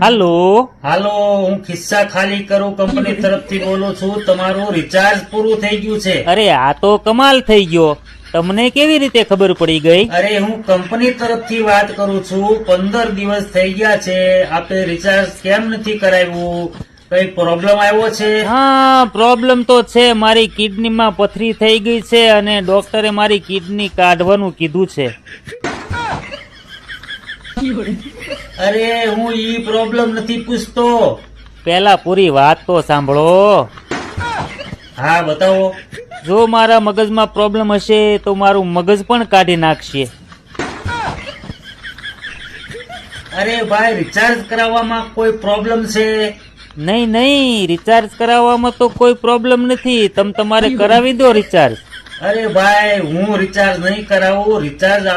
હાલો, હાલો, હું ખિસ્સા ખાલી કરું કંપની તરફથી બોલું છું. તમારું રિચાર્જ પૂરું થઈ ગયું છે. અરે આ તો કમાલ થઈ ગયો. તમને કેવી રીતે ખબર પડી ગઈ? અરે હું કંપની તરફથી વાત કરું છું. 15 દિવસ થઈ ગયા છે. આપે રિચાર્જ કેમ નથી કરાવ્યું? કઈ પ્રોબ્લેમ આવ્યો છે? હા, પ્રોબ્લેમ તો છે. મારી કિડનીમાં પથરી થઈ ગઈ છે અને ડોક્ટરે મારી કિડની કાઢવાનું કીધું છે. અરે હું ઈ પ્રોબ્લેમ નથી પૂછતો. પેલા પૂરી વાત તો સાંભળો. હા, બતાવો. જો મારા મગજમાં પ્રોબ્લેમ હશે તો મારું મગજ પણ કાઢી નાખશે. અરે ભાઈ, રિચાર્જ કરાવવામાં કોઈ પ્રોબ્લેમ છે? નહીં, રિચાર્જ કરાવવામાં તો કોઈ પ્રોબ્લેમ નથી. તમારે કરાવી દો રિચાર્જ. અરે ભાઈ, હું રિચાર્જ નહીં કરાવું. રિચાર્જ